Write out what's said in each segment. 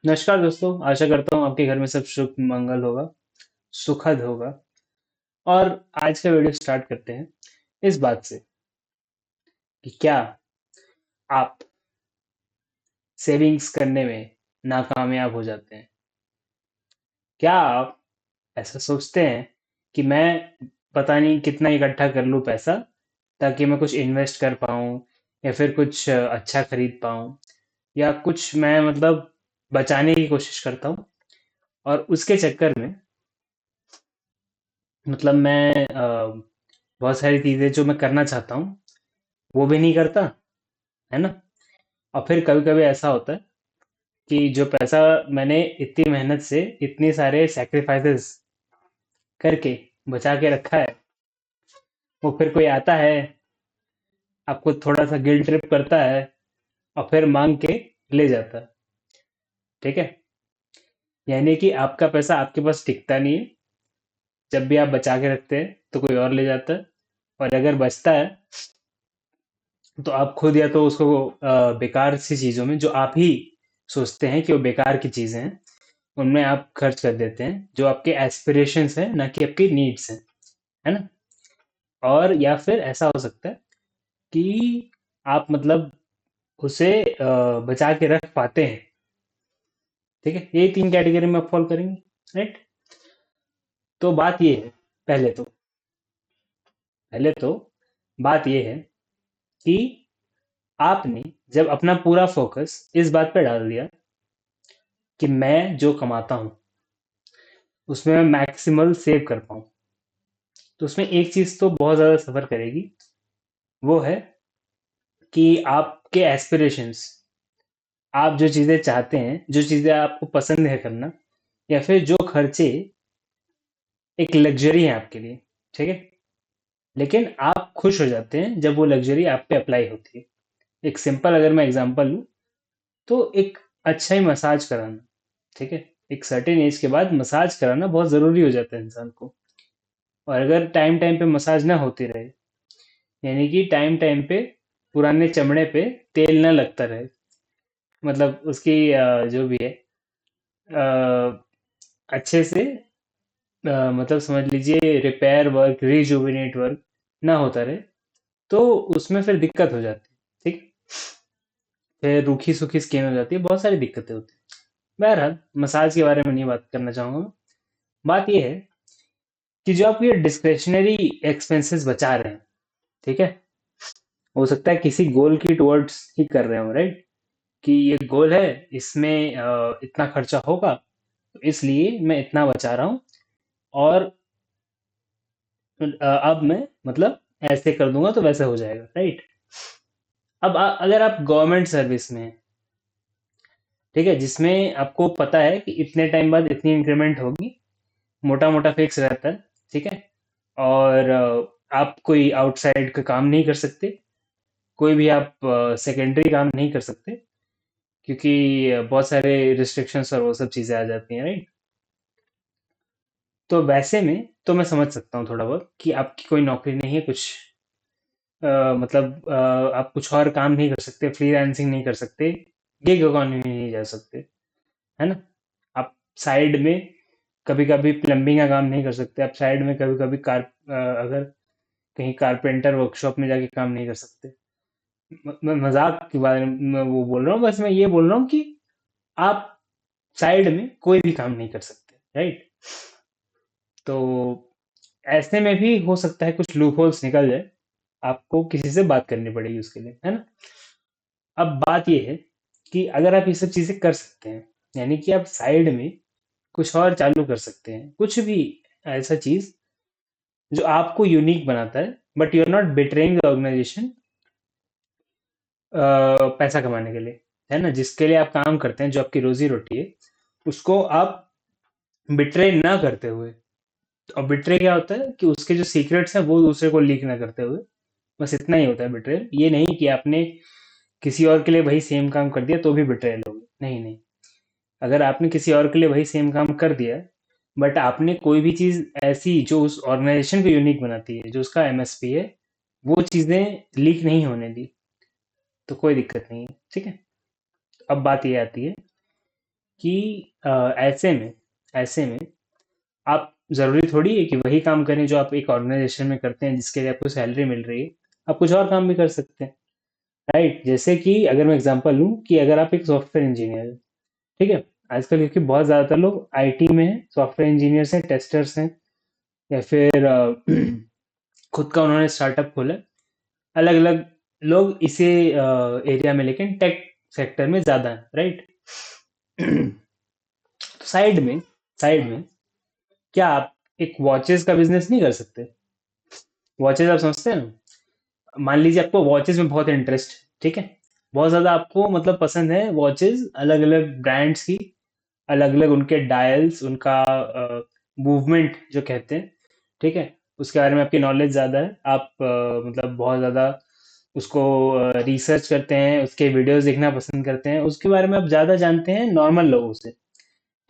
नमस्कार दोस्तों, आशा करता हूँ आपके घर में सब शुभ मंगल होगा, सुखद होगा। और आज का वीडियो स्टार्ट करते हैं इस बात से कि क्या आप सेविंग्स करने में नाकामयाब हो जाते हैं? क्या आप ऐसा सोचते हैं कि मैं पता नहीं कितना इकट्ठा कर लूँ पैसा ताकि मैं कुछ इन्वेस्ट कर पाऊँ या फिर कुछ अच्छा खरीद पाऊँ, या कुछ मैं मतलब बचाने की कोशिश करता हूँ और उसके चक्कर में मतलब मैं बहुत सारी चीजें जो मैं करना चाहता हूँ वो भी नहीं करता, है ना। और फिर कभी कभी ऐसा होता है कि जो पैसा मैंने इतनी मेहनत से इतने सारे सैक्रिफाइसेस करके बचा के रखा है, वो फिर कोई आता है, आपको थोड़ा सा गिल्ट ट्रिप करता है और फिर मांग के ले जाता है। ठीक है, यानी कि आपका पैसा आपके पास टिकता नहीं है। जब भी आप बचा के रखते हैं तो कोई और ले जाता है, और अगर बचता है तो आप खुद या तो उसको बेकार सी चीजों में जो आप ही सोचते हैं कि वो बेकार की चीजें हैं उनमें आप खर्च कर देते हैं, जो आपके एस्पिरेशंस हैं ना कि आपकी नीड्स हैं, है ना। और या फिर ऐसा हो सकता है कि आप मतलब उसे बचा के रख पाते हैं। ठीक है, ये तीन कैटेगरी में आप फॉलो करेंगे, राइट। तो बात ये है, पहले तो पहले तो बात ये है कि आपने जब अपना पूरा फोकस इस बात पे डाल दिया कि मैं जो कमाता हूँ उसमें मैं मैक्सिमल सेव कर पाऊँ, तो उसमें एक चीज तो बहुत ज्यादा सफर करेगी। वो है कि आपके एस्पिरेशंस, आप जो चीजें चाहते हैं, जो चीजें आपको पसंद है करना, या फिर जो खर्चे एक लग्जरी है आपके लिए, ठीक है। लेकिन आप खुश हो जाते हैं जब वो लग्जरी आप पे अप्लाई होती है। एक सिंपल अगर मैं एग्जांपल लूँ तो एक अच्छा ही मसाज कराना, ठीक है। एक सर्टेन एज के बाद मसाज कराना बहुत ज़रूरी हो जाता है इंसान को। और अगर टाइम टाइम पे मसाज ना होती रहे, यानी कि टाइम टाइम पे पुराने चमड़े पे तेल ना लगता रहे, मतलब उसकी जो भी है अच्छे से मतलब समझ लीजिए रिपेयर वर्क, रिजुविनेट वर्क ना होता रहे, तो उसमें फिर दिक्कत हो जाती है, ठीक। फिर रूखी सूखी स्किन हो जाती है, बहुत सारी दिक्कतें होती है। बहरहाल मसाज के बारे में नहीं बात करना चाहूंगा मैं। बात यह है कि जो आप ये डिस्क्रेशनरी एक्सपेंसेस बचा रहे हैं, ठीक है, हो सकता है किसी गोल की टुवर्ड्स ही कर रहे हो, राइट। कि ये गोल है, इसमें इतना खर्चा होगा, तो इसलिए मैं इतना बचा रहा हूँ। और अब मैं मतलब ऐसे कर दूंगा तो वैसे हो जाएगा, राइट। अब अगर आप गवर्नमेंट सर्विस में हैं, ठीक है, जिसमें आपको पता है कि इतने टाइम बाद इतनी इंक्रीमेंट होगी, मोटा मोटा फिक्स रहता है, ठीक है। और आप कोई आउटसाइड का काम नहीं कर सकते, कोई भी आप सेकेंडरी काम नहीं कर सकते, क्योंकि बहुत सारे रिस्ट्रिक्शंस और वो सब चीज़ें आ जाती हैं, राइट। तो वैसे में तो मैं समझ सकता हूँ थोड़ा बहुत कि आपकी कोई नौकरी नहीं है कुछ, मतलब आप कुछ और काम नहीं कर सकते, फ्रीलांसिंग नहीं कर सकते, गिग इकोनॉमी में नहीं जा सकते, है ना। आप साइड में कभी कभी प्लम्बिंग का काम नहीं कर सकते, आप साइड में कभी कभी अगर कहीं कारपेंटर वर्कशॉप में जाके काम नहीं कर सकते। मैं मजाक के बारे में मैं वो बोल रहा हूँ, बस मैं ये बोल रहा हूँ कि आप साइड में कोई भी काम नहीं कर सकते, राइट। तो ऐसे में भी हो सकता है कुछ लूप होल्स निकल जाए, आपको किसी से बात करनी पड़ेगी उसके लिए, है ना। अब बात ये है कि अगर आप ये सब चीजें कर सकते हैं, यानी कि आप साइड में कुछ और चालू कर सकते हैं, कुछ भी ऐसा चीज जो आपको यूनिक बनाता है, but you are not betraying the organisation पैसा कमाने के लिए, है ना, जिसके लिए आप काम करते हैं, जो आपकी रोजी रोटी है, उसको आप बिट्रे ना करते हुए। और बिट्रे क्या होता है कि उसके जो सीक्रेट्स हैं वो दूसरे को लीक ना करते हुए, बस इतना ही होता है बिट्रेयल। ये नहीं कि आपने किसी और के लिए वही सेम काम कर दिया तो भी बिट्रेयल होगी, नहीं नहीं। अगर आपने किसी और के लिए वही सेम काम कर दिया, बट आपने कोई भी चीज ऐसी जो उस ऑर्गेनाइजेशन को यूनिक बनाती है, जो उसका एमएसपी है, वो चीजें लीक नहीं होने दी, तो कोई दिक्कत नहीं है, ठीक है। अब बात ये आती है कि ऐसे में आप ज़रूरी थोड़ी है कि वही काम करें जो आप एक ऑर्गेनाइजेशन में करते हैं जिसके लिए आपको सैलरी मिल रही है। आप कुछ और काम भी कर सकते हैं, राइट? जैसे कि अगर मैं एग्जांपल लूँ कि अगर आप एक सॉफ्टवेयर इंजीनियर हैं, ठीक है? आजकल क्योंकि बहुत ज़्यादातर लोग आईटी में हैं, सॉफ्टवेयर इंजीनियर्स हैं, टेस्टर्स हैं, या फिर खुद का उन्होंने स्टार्टअप खोला है। अलग-अलग लोग इसी एरिया में, लेकिन टेक सेक्टर में ज़्यादा हैं, राइट? तो साइड में क्या आप एक वॉचेस का बिजनेस नहीं कर सकते? वॉचेस आप समझते हैं ना? मान लीजिए आपको वॉचेस में बहुत इंटरेस्ट, ठीक है? बहुत ज़्यादा आपको मतलब पसंद है वॉचेस, अलग-अलग ब्रांड्स की, अलग-अलग उनके डायल्स, उनका मूवमेंट जो कहते हैं, ठीक है? उसके बारे में आपकी नॉलेज ज़्यादा है। आप मतलब बहुत ज़्यादा उसको रिसर्च करते हैं, उसके वीडियोस देखना पसंद करते हैं, उसके बारे में आप ज़्यादा जानते हैं नॉर्मल लोगों से,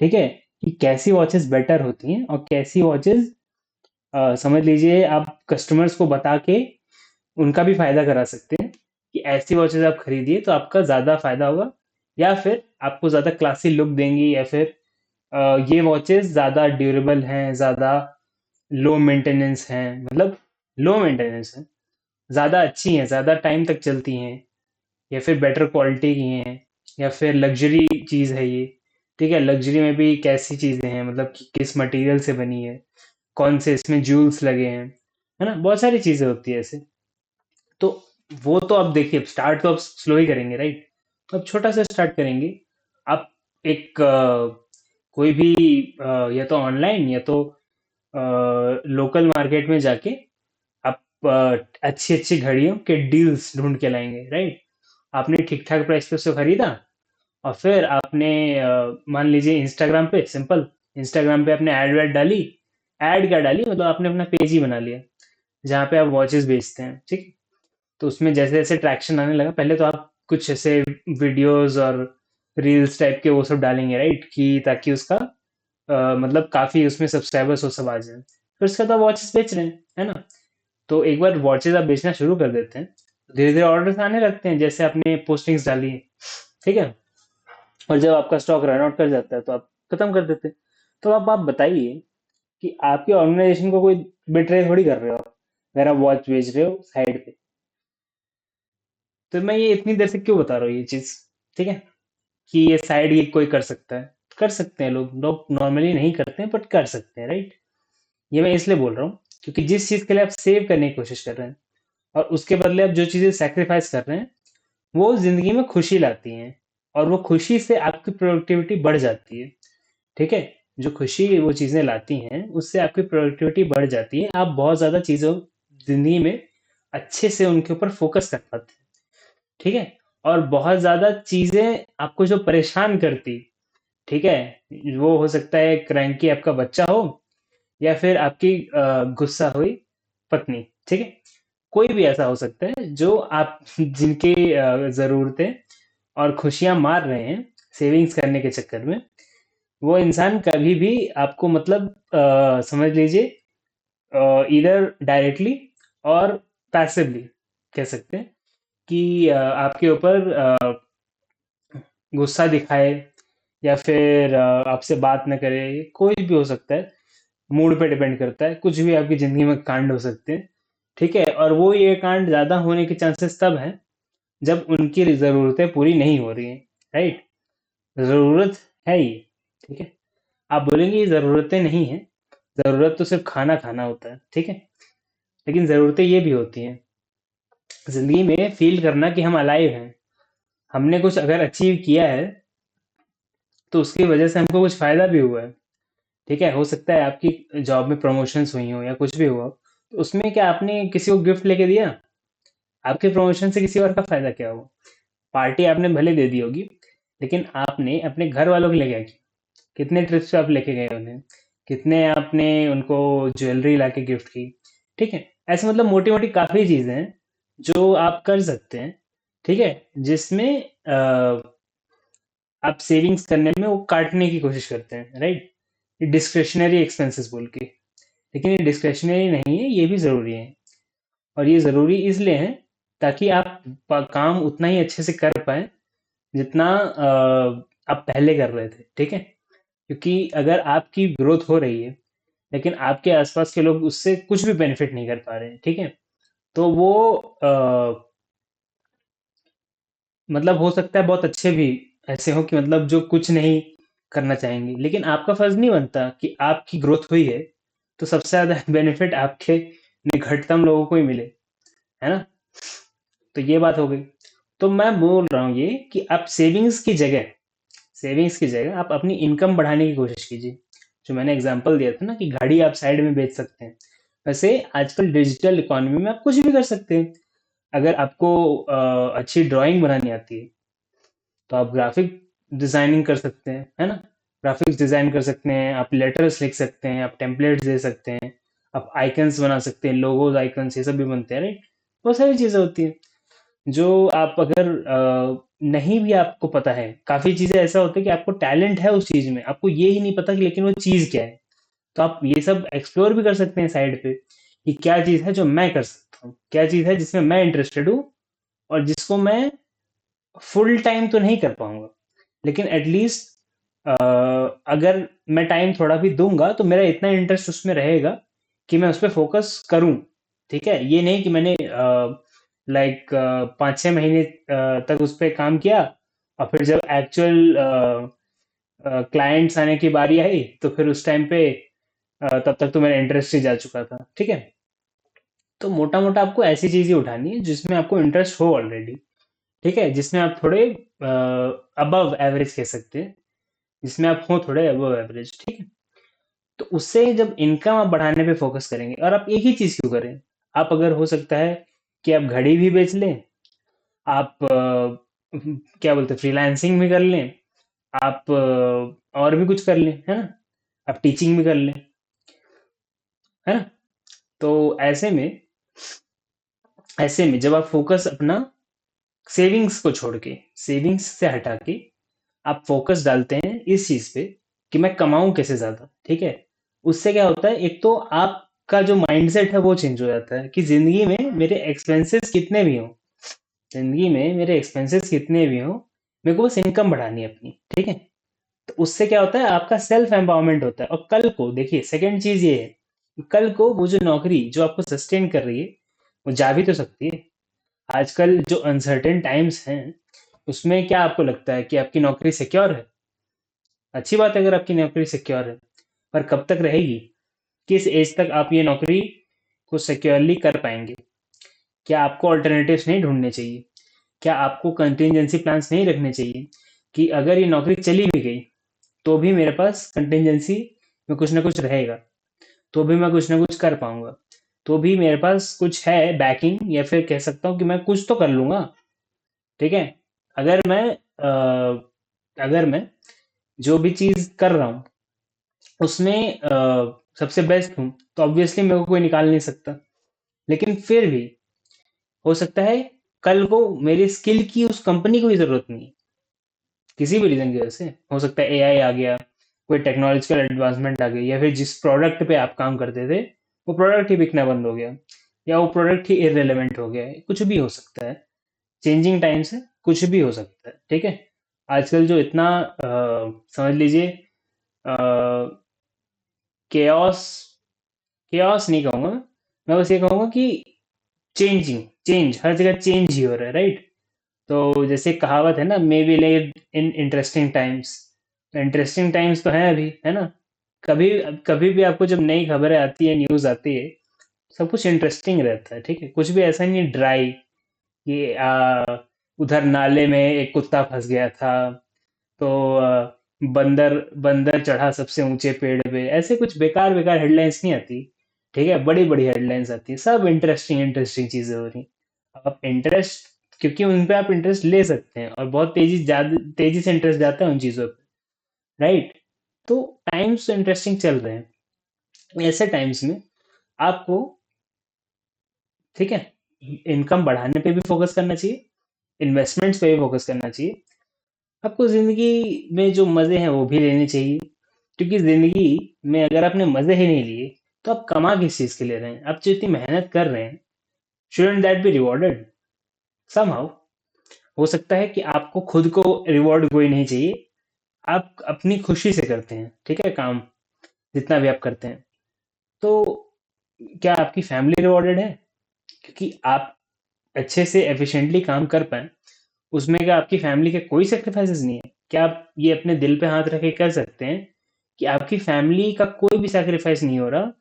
ठीक है? कि कैसी वॉचेस बेटर होती हैं और कैसी वॉचेस समझ लीजिए आप कस्टमर्स को बता के उनका भी फायदा करा सकते हैं कि ऐसी वॉचेस आप खरीदिए तो आपका ज़्यादा फायदा होगा, या फिर आपको ज़्यादा क्लासी लुक देंगी, या फिर ये वॉचेस ज़्यादा ड्यूरेबल हैं, ज़्यादा लो मेंटेनेंस हैं, मतलब लो मेंटेनेंस है, ज़्यादा अच्छी हैं, ज़्यादा टाइम तक चलती हैं, या फिर बेटर क्वालिटी की हैं, या फिर लग्जरी चीज़ है ये, ठीक है? लग्जरी में भी कैसी चीज़ें हैं, मतलब कि किस मटेरियल से बनी है, कौन से इसमें जूल्स लगे हैं, है ना? बहुत सारी चीज़ें होती है ऐसे। तो वो तो अब देखिए, स्टार्ट तो अब स्लो ही करेंगे, राइट? अब छोटा सा स्टार्ट करेंगे। आप एक कोई भी या तो ऑनलाइन या तो लोकल मार्केट में जाके आप अच्छी अच्छी घड़ियों के डील्स ढूंढ के लाएंगे, राइट? आपने ठीक ठाक प्राइस पे उसको खरीदा, और फिर आपने मान लीजिए इंस्टाग्राम पे, सिंपल इंस्टाग्राम पे आपने ऐड वैड डाली। ऐड क्या डाली, मतलब आपने अपना पेज ही बना लिया जहाँ पे आप वॉचेस बेचते हैं, ठीक है? तो उसमें जैसे जैसे ट्रैक्शन आने लगा, पहले तो आप कुछ ऐसे वीडियोस और रील्स टाइप के वो सब डालेंगे, राइट? कि ताकि उसका मतलब काफी उसमें सब्सक्राइबर्स वो सब आ जाए। फिर उसके बाद आप वॉचेस बेच रहे हैं, है ना? तो एक बार वॉचेस आप बेचना शुरू कर देते हैं, धीरे धीरे ऑर्डर्स आने लगते हैं, जैसे आपने पोस्टिंग्स डाली है, ठीक है? और जब आपका स्टॉक रन आउट कर जाता है तो आप खत्म कर देते हैं। तो अब आप बताइए कि आपके ऑर्गेनाइजेशन को कोई बिट्रे थोड़ी कर रहे हो आप, अगर आप वॉच बेच रहे हो साइड पे। तो मैं ये इतनी देर से क्यों बता रहा हूँ ये चीज, ठीक है? कि ये साइड गिग कोई कर सकता है, कर सकते हैं लोग, लोग नॉर्मली नहीं करते हैं बट कर सकते हैं, राइट? ये मैं इसलिए बोल रहा हूँ क्योंकि जिस चीज के लिए आप सेव करने की कोशिश कर रहे हैं और उसके बदले आप जो चीजें सेक्रीफाइस कर रहे हैं, वो जिंदगी में खुशी लाती हैं, और वो खुशी से आपकी प्रोडक्टिविटी बढ़ जाती है, ठीक है? जो खुशी वो चीजें लाती हैं उससे आपकी प्रोडक्टिविटी बढ़ जाती है, आप बहुत ज्यादा चीजों जिंदगी में अच्छे से उनके ऊपर फोकस कर पाते हैं, ठीक है? और बहुत ज्यादा चीजें आपको जो परेशान करती, ठीक है, वो हो सकता है क्रैंकी आपका बच्चा हो, या फिर आपकी गुस्सा हुई पत्नी, ठीक है? कोई भी ऐसा हो सकता है जो आप जिनकी जरूरतें और खुशियां मार रहे हैं सेविंग्स करने के चक्कर में, वो इंसान कभी भी आपको मतलब समझ लीजिए इधर डायरेक्टली और पैसिवली कह सकते हैं कि आपके ऊपर गुस्सा दिखाए, या फिर आपसे बात न करे, कोई भी हो सकता है। मूड पे डिपेंड करता है, कुछ भी आपकी जिंदगी में कांड हो सकते हैं, ठीक है? और वो ये कांड ज्यादा होने के चांसेस तब हैं जब उनकी जरूरतें पूरी नहीं हो रही हैं, राइट? जरूरत है ये, ठीक है? आप बोलेंगे ये जरूरतें नहीं है, जरूरत तो सिर्फ खाना खाना होता है, ठीक है? लेकिन जरूरतें ये भी होती हैं जिंदगी में, फील करना कि हम अलाइव हैं, हमने कुछ अगर अचीव किया है तो उसकी वजह से हमको कुछ फायदा भी हुआ है, ठीक है? हो सकता है आपकी जॉब में प्रमोशंस हुई हो या कुछ भी हुआ हो, तो उसमें क्या आपने किसी को गिफ्ट लेके दिया? आपके प्रमोशन से किसी और का फायदा क्या हुआ? पार्टी आपने भले दे दी होगी, लेकिन आपने अपने घर वालों के लिए क्या किया? कितने ट्रिप्स पे आप लेके गए उन्हें? कितने आपने उनको ज्वेलरी लाके गिफ्ट की? ठीक है? ऐसे मतलब मोटी मोटी काफी चीजें हैं जो आप कर सकते हैं, ठीक है? जिसमें आप सेविंग्स करने में वो काटने की कोशिश करते हैं, राइट? ये डिस्क्रिशनरी एक्सपेंसेस बोल के, लेकिन ये डिस्क्रिशनरी नहीं है, ये भी ज़रूरी है। और ये ज़रूरी इसलिए है ताकि आप काम उतना ही अच्छे से कर पाए जितना आप पहले कर रहे थे, ठीक है? क्योंकि अगर आपकी ग्रोथ हो रही है लेकिन आपके आसपास के लोग उससे कुछ भी बेनिफिट नहीं कर पा रहे हैं, ठीक है? तो वो मतलब हो सकता है बहुत अच्छे भी ऐसे हो कि मतलब जो कुछ नहीं करना चाहेंगे, लेकिन आपका फर्ज नहीं बनता कि आपकी ग्रोथ हुई है तो सबसे ज्यादा बेनिफिट आपके निकटतम लोगों को ही मिले, है ना? तो ये बात हो गई। तो मैं बोल रहा हूँ ये कि आप सेविंग्स की जगह आप अपनी इनकम बढ़ाने की कोशिश कीजिए। जो मैंने एग्जांपल दिया था ना कि गाड़ी आप साइड में बेच सकते हैं, वैसे आजकल डिजिटल इकोनॉमी में आप कुछ भी कर सकते हैं। अगर आपको अच्छी ड्राइंग बनानी आती है तो आप ग्राफिक डिजाइनिंग कर सकते हैं, है ना? ग्राफिक्स डिजाइन कर सकते हैं, आप लेटर्स लिख सकते हैं, आप टेम्पलेट्स दे सकते हैं, आप आइकन्स बना सकते हैं, लोगोज आइकन्स ये सब भी बनते हैं, राइट? बहुत सारी चीजें होती हैं जो आप अगर नहीं भी आपको पता है। काफी चीजें ऐसा होता है कि आपको टैलेंट है उस चीज में, आपको ये ही नहीं पता कि लेकिन वो चीज क्या है। तो आप ये सब एक्सप्लोर भी कर सकते हैं साइड पे कि क्या चीज है जो मैं कर सकता हूँ, क्या चीज है जिसमें मैं इंटरेस्टेड हूँ और जिसको मैं फुल टाइम तो नहीं कर पाऊंगा, लेकिन एटलीस्ट अगर मैं टाइम थोड़ा भी दूंगा तो मेरा इतना इंटरेस्ट उसमें रहेगा कि मैं उस पर फोकस करूं। ठीक है, ये नहीं कि मैंने लाइक 5-6 महीने तक उस पर काम किया और फिर जब एक्चुअल क्लाइंट्स आने की बारी आई तो फिर उस टाइम पे तब तक तो मेरा इंटरेस्ट ही जा चुका था। ठीक है, तो मोटा मोटा आपको ऐसी चीजें उठानी है जिसमें आपको इंटरेस्ट हो ऑलरेडी। ठीक है, जिसमें आप थोड़े अबव एवरेज कह सकते हैं, जिसमें आप हो थोड़े अबव एवरेज। ठीक है, तो उससे जब इनकम आप बढ़ाने पे फोकस करेंगे, और आप एक ही चीज क्यों करें, आप अगर हो सकता है कि आप घड़ी भी बेच लें, आप क्या बोलते हैं फ्रीलांसिंग भी कर लें, आप और भी कुछ कर लें, है ना? आप टीचिंग भी कर लें, है ना? तो ऐसे में जब आप फोकस अपना सेविंग्स को छोड़ के, सेविंग्स से हटा के आप फोकस डालते हैं इस चीज पे कि मैं कमाऊं कैसे ज्यादा, ठीक है? उससे क्या होता है, एक तो आपका जो माइंडसेट है वो चेंज हो जाता है कि जिंदगी में मेरे एक्सपेंसेस कितने भी हो, मेरे को बस इनकम बढ़ानी है अपनी। ठीक है, तो उससे क्या होता है, आपका सेल्फ एम्पावरमेंट होता है। और कल को देखिए, सेकंड चीज ये है कि कल को वो जो नौकरी जो आपको सस्टेन कर रही है वो जा भी तो सकती है। आजकल जो अनसर्टेन टाइम्स हैं उसमें क्या आपको लगता है कि आपकी नौकरी सिक्योर है? अच्छी बात है अगर आपकी नौकरी सिक्योर है, पर कब तक रहेगी? किस एज तक आप ये नौकरी को सिक्योरली कर पाएंगे? क्या आपको अल्टरनेटिव्स नहीं ढूंढने चाहिए? क्या आपको कंटिजेंसी प्लान्स नहीं रखने चाहिए कि अगर ये नौकरी चली भी गई तो भी मेरे पास कंटिजेंसी में कुछ ना कुछ रहेगा, तो भी मैं कुछ ना कुछ कर पाऊंगा, तो भी मेरे पास कुछ है बैकिंग, या फिर कह सकता हूँ कि मैं कुछ तो कर लूंगा। ठीक है, अगर मैं अगर मैं जो भी चीज कर रहा हूँ उसमें सबसे बेस्ट हूँ तो ऑब्वियसली मेरे को कोई निकाल नहीं सकता। लेकिन फिर भी हो सकता है कल को मेरी स्किल की उस कंपनी को भी जरूरत नहीं है, किसी भी रीजन की वजह से। हो सकता है एआई आ गया, कोई टेक्नोलॉजिकल एडवांसमेंट आ गई, या फिर जिस प्रोडक्ट पे आप काम करते थे वो प्रोडक्ट ही बिकना बंद हो गया, या वो प्रोडक्ट ही इररिलेवेंट हो गया है। कुछ भी हो सकता है, चेंजिंग टाइम्स है, कुछ भी हो सकता है। ठीक है, आजकल जो इतना समझ लीजिए केओस, केओस नहीं कहूंगा मैं बस ये कहूंगा कि चेंज हर जगह चेंज ही हो रहा है, राइट? तो जैसे कहावत है ना, may be live in interesting times. तो इंटरेस्टिंग टाइम्स तो है अभी, है ना? कभी कभी भी आपको जब नई खबरें आती है, न्यूज आती है, सब कुछ इंटरेस्टिंग रहता है। ठीक है, कुछ भी ऐसा नहीं ड्राई कि उधर नाले में एक कुत्ता फंस गया था तो बंदर बंदर चढ़ा सबसे ऊंचे पेड़ पे, ऐसे कुछ बेकार बेकार हेडलाइंस नहीं आती। ठीक है, बड़ी बड़ी हेडलाइंस आती है, सब इंटरेस्टिंग इंटरेस्टिंग चीजें हो रही। आप इंटरेस्ट, क्योंकि उन पे आप इंटरेस्ट ले सकते हैं और बहुत तेजी से इंटरेस्ट जाता है उन चीजों पे, राइट? तो टाइम्स इंटरेस्टिंग चल रहे हैं, ऐसे टाइम्स में आपको, ठीक है, इनकम बढ़ाने पे भी फोकस करना चाहिए, इन्वेस्टमेंट्स पे भी फोकस करना चाहिए। आपको जिंदगी में जो मजे हैं वो भी लेने चाहिए, क्योंकि जिंदगी में अगर आपने मजे ही नहीं लिए तो आप कमा किस चीज के ले रहे हैं? आप जो इतनी मेहनत कर रहे हैं, shouldn't that be rewarded somehow? हो सकता है कि आपको खुद को रिवॉर्ड कोई नहीं चाहिए, आप अपनी खुशी से करते हैं, ठीक है, काम जितना भी आप करते हैं, तो क्या आपकी फैमिली रिवॉर्डेड है? क्योंकि आप अच्छे से एफिशिएंटली काम कर पाए, उसमें क्या आपकी फैमिली के कोई सेक्रीफाइसेस नहीं है? क्या आप ये अपने दिल पे हाथ रख के कह सकते हैं कि आपकी फैमिली का कोई भी सैक्रिफाइस नहीं हो रहा,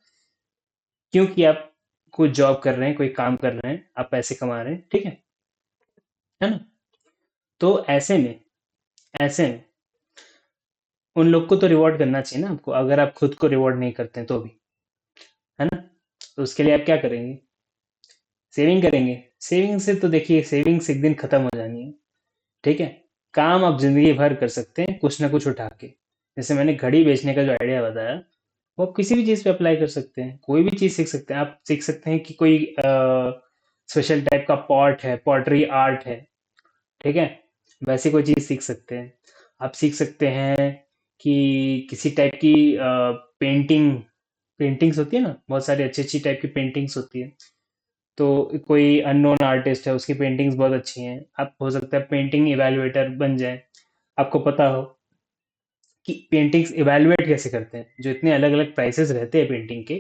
क्योंकि आप कोई जॉब कर रहे हैं, कोई काम कर रहे हैं, आप पैसे कमा रहे हैं, ठीक है ना? तो ऐसे में उन लोग को तो रिवॉर्ड करना चाहिए ना आपको, अगर आप खुद को रिवॉर्ड नहीं करते हैं तो भी, है ना? तो उसके लिए आप क्या करेंगे? सेविंग करेंगे। सेविंग से तो देखिए, सेविंग्स एक दिन खत्म हो जानी है, ठीक है? काम आप जिंदगी भर कर सकते हैं कुछ ना कुछ उठा के। जैसे मैंने घड़ी बेचने का जो आइडिया बताया, वो आप किसी भी चीज़ पे अप्लाई कर सकते हैं, कोई भी चीज़ सीख सकते हैं। आप सीख सकते हैं कि कोई स्पेशल टाइप का पॉट है, पॉटरी आर्ट है, ठीक है? वैसी कोई चीज़ सीख सकते हैं। आप सीख सकते हैं कि किसी टाइप की पेंटिंग्स होती है ना, बहुत सारी अच्छी अच्छी टाइप की पेंटिंग्स होती है। तो कोई अननोन आर्टिस्ट है, उसकी पेंटिंग्स बहुत अच्छी हैं, आप हो सकता है पेंटिंग इवेल्युएटर बन जाए। आपको पता हो कि पेंटिंग्स इवेल्युएट कैसे करते हैं, जो इतने अलग अलग प्राइसेस रहते हैं पेंटिंग के,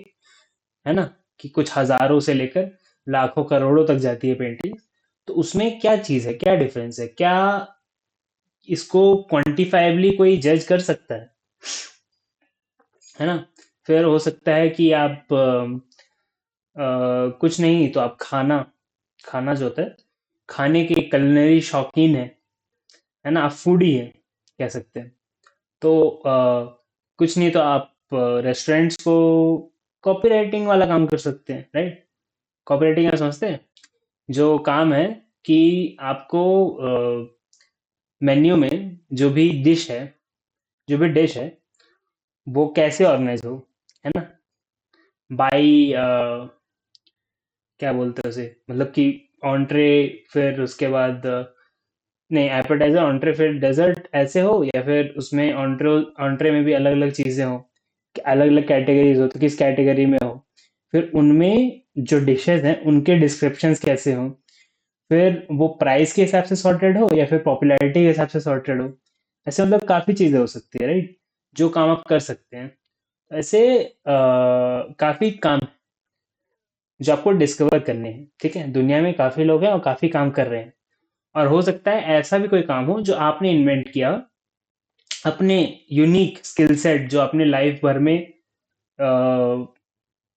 है ना? कि कुछ हजारों से लेकर लाखों करोड़ों तक जाती है पेंटिंग। तो उसमें क्या चीज़ है, क्या डिफरेंस है, क्या इसको क्वांटिफाइबली कोई जज कर सकता है ना? फिर हो सकता है कि आप कुछ नहीं तो आप खाना खाना जो होता है, खाने के कलिनरी शौकीन है ना, आप फूडी है, कह सकते हैं। तो कुछ नहीं तो आप रेस्टोरेंट्स को कॉपीराइटिंग वाला काम कर सकते हैं, राइट? कॉपीराइटिंग क्या समझते हैं? जो काम है कि आपको मेन्यू में जो भी डिश है, वो कैसे ऑर्गेनाइज हो, है ना? बाई क्या बोलते हैं उसे, मतलब कि ऑन्ट्रे, फिर उसके बाद नहीं, एपेटाइजर, ऑन्ट्रे, फिर डेजर्ट, ऐसे हो, या फिर उसमें ऑन्ट्रे ऑन्ट्रे में भी अलग अलग चीजें हो, अलग अलग कैटेगरीज हो, तो किस कैटेगरी में हो, फिर उनमें जो डिशेस हैं उनके डिस्क्रिप्शंस कैसे हो, फिर वो प्राइस के हिसाब से सॉर्टेड हो या फिर पॉपुलैरिटी के हिसाब से सॉर्टेड हो। ऐसे मतलब काफी चीजें हो सकती है, राइट? जो काम आप कर सकते हैं। ऐसे काफी काम जो आपको डिस्कवर करने हैं, ठीक है? दुनिया में काफी लोग हैं और काफी काम कर रहे हैं, और हो सकता है ऐसा भी कोई काम हो जो आपने इन्वेंट किया, अपने यूनिक स्किल सेट जो आपने लाइफ भर में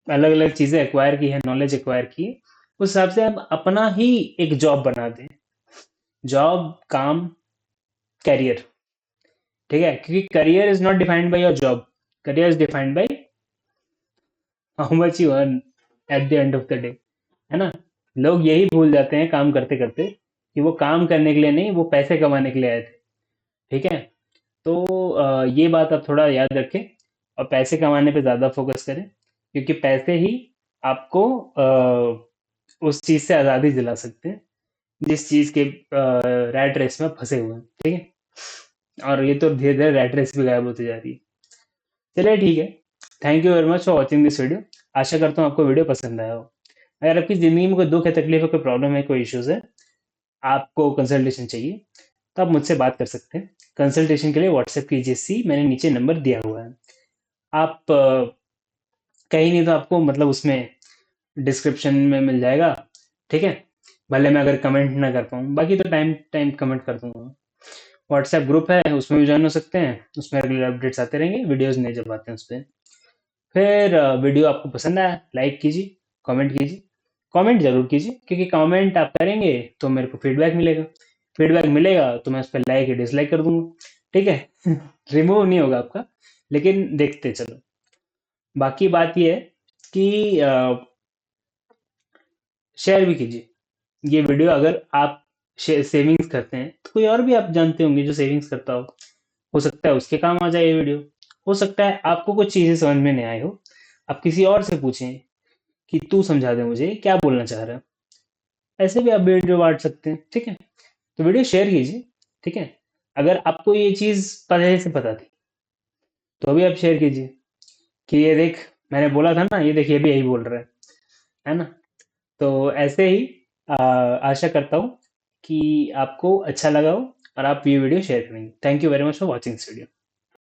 अलग अलग चीजें एक्वायर की है, नॉलेज एक्वायर की है, उस हिसाब से आप अपना ही एक जॉब बना दें। जॉब, काम, करियर, ठीक है? क्योंकि career is not defined by your job, career is defined by how much you earn at the end of the day, है ना? लोग यही भूल जाते हैं काम करते करते कि वो काम करने के लिए नहीं, वो पैसे कमाने के लिए आए थे, ठीक है? तो ये बात आप थोड़ा याद रखें और पैसे कमाने पे ज़्यादा फोकस करें, क्योंकि पैसे ही आपको उस चीज़ से आज़ादी दिला सकते हैं जिस चीज़ के रैट रेस में आप फंसे हुए हैं, ठीक है? और ये तो धीरे धीरे रैट रेस भी गायब होती जा रही है। चलिए ठीक है। Thank you very much for watching this video. आशा करता हूँ आपको वीडियो पसंद आया हो। अगर आपकी ज़िंदगी में कोई दुख है, तकलीफ है, कोई प्रॉब्लम है, कोई इश्यूज़ है, आपको कंसल्टेशन चाहिए, तो आप मुझसे बात कर सकते हैं। कंसल्टेशन के लिए व्हाट्सएप कीजिए, मैंने नीचे नंबर दिया हुआ है। आप कहीं नहीं तो आपको मतलब उसमें डिस्क्रिप्शन में मिल जाएगा, ठीक है? भले मैं अगर कमेंट ना कर पाऊँ, बाकी तो टाइम टाइम कमेंट कर दूंगा। व्हाट्सएप ग्रुप है, उसमें भी ज्वाइन हो सकते हैं, उसमें रेगुलर अपडेट्स आते रहेंगे, वीडियोस नहीं जब आते हैं उस पर। फिर वीडियो आपको पसंद आया, लाइक कीजिए, कमेंट कीजिए। कमेंट जरूर कीजिए, क्योंकि कमेंट आप करेंगे तो मेरे को फीडबैक मिलेगा। फीडबैक मिलेगा तो मैं उस पर लाइक या डिसलाइक कर दूंगा, ठीक है? रिमूव नहीं होगा आपका, लेकिन देखते चलो। बाकी बात ये है कि शेयर भी कीजिए ये वीडियो। अगर आप सेविंग्स करते हैं तो कोई और भी आप जानते होंगे जो सेविंग्स करता हो सकता है उसके काम आ जाए ये वीडियो। हो सकता है आपको कुछ चीजें समझ में नहीं आई हो, आप किसी और से पूछें कि तू समझा दे मुझे क्या बोलना चाह रहा है। ऐसे भी आप वीडियो बांट सकते हैं, ठीक है? तो वीडियो शेयर कीजिए, ठीक है? अगर आपको ये चीज पहले से पता थी तो भी आप शेयर कीजिए कि ये देख, मैंने बोला था ना, ये देख ये भी यही बोल रहा है ना? तो ऐसे ही आशा करता हूँ कि आपको अच्छा लगा हो और आप ये वीडियो शेयर करेंगे। Thank you very much for watching this video.